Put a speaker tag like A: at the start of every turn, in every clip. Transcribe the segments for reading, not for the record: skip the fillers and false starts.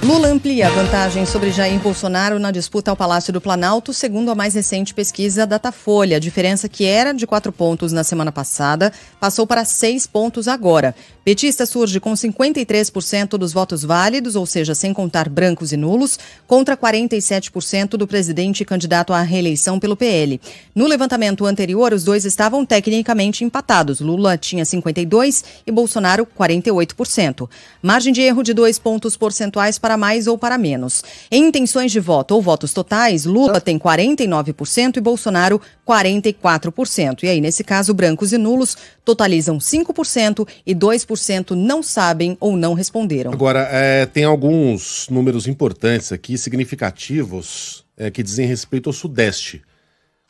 A: Lula amplia a vantagem sobre Jair Bolsonaro na disputa ao Palácio do Planalto, segundo a mais recente pesquisa Datafolha. A diferença, que era de 4 pontos na semana passada, passou para 6 pontos agora. Petista surge com 53% dos votos válidos, ou seja, sem contar brancos e nulos, contra 47% do presidente candidato à reeleição pelo PL. No levantamento anterior, os dois estavam tecnicamente empatados. Lula tinha 52% e Bolsonaro 48%. Margem de erro de 2 pontos percentuais para mais ou para menos. Em intenções de voto ou votos totais, Lula tem 49% e Bolsonaro 44%. E aí, nesse caso, brancos e nulos totalizam 5% e 2% não sabem ou não responderam.
B: Agora, tem alguns números importantes aqui, significativos, que dizem respeito ao Sudeste.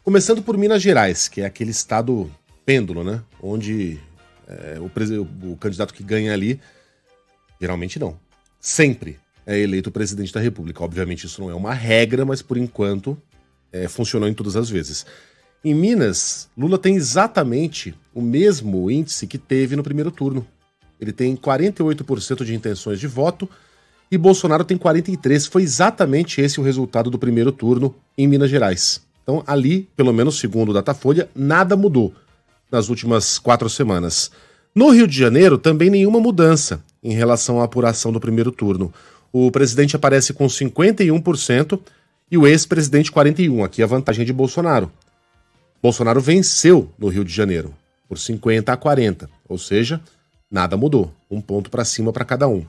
B: Começando por Minas Gerais, que é aquele estado pêndulo, né? Onde o candidato que ganha ali, geralmente não, sempre é eleito presidente da República. Obviamente isso não é uma regra, mas por enquanto funcionou em todas as vezes. Em Minas, Lula tem exatamente o mesmo índice que teve no primeiro turno. Ele tem 48% de intenções de voto e Bolsonaro tem 43%. Foi exatamente esse o resultado do primeiro turno em Minas Gerais. Então ali, pelo menos segundo o Datafolha, nada mudou nas últimas 4 semanas. No Rio de Janeiro, também nenhuma mudança em relação à apuração do primeiro turno. O presidente aparece com 51% e o ex-presidente 41%. Aqui a vantagem de Bolsonaro. Bolsonaro venceu no Rio de Janeiro por 50-40, ou seja, nada mudou. 1 ponto para cima para cada um.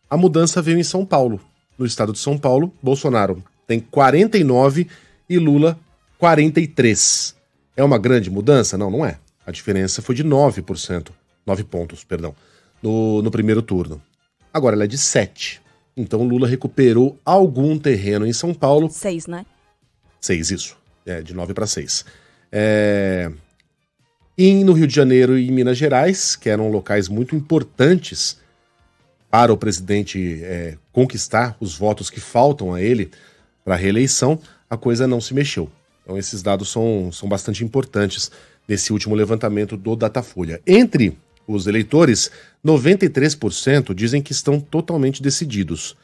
B: A mudança veio em São Paulo. No estado de São Paulo, Bolsonaro tem 49% e Lula 43%. É uma grande mudança? Não, não é. A diferença foi de 9 pontos, perdão, no primeiro turno. Agora ela é de 7. Então Lula recuperou algum terreno em São Paulo.
C: 6, né?
B: 6, isso. De 9 para 6. E no Rio de Janeiro e em Minas Gerais, que eram locais muito importantes para o presidente conquistar os votos que faltam a ele para a reeleição, a coisa não se mexeu. Então esses dados são bastante importantes nesse último levantamento do Datafolha. Entre os eleitores, 93% dizem que estão totalmente decididos.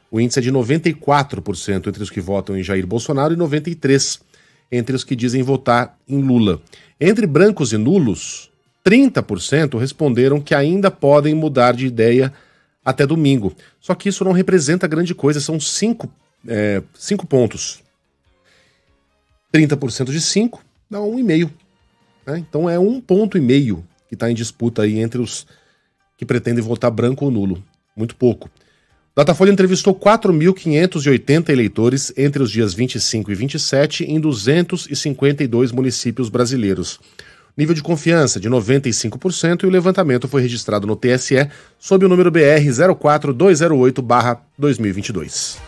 B: O índice é de 94% entre os que votam em Jair Bolsonaro e 93% entre os que dizem votar em Lula. Entre brancos e nulos, 30% responderam que ainda podem mudar de ideia até domingo. Só que isso não representa grande coisa, são 5 pontos. 30% de 5 dá 1,5. Né? Então é 1,5 ponto que está em disputa aí entre os que pretendem votar branco ou nulo. Muito pouco. Datafolha entrevistou 4.580 eleitores entre os dias 25 e 27 em 252 municípios brasileiros. Nível de confiança de 95% e o levantamento foi registrado no TSE sob o número BR 04208/2022.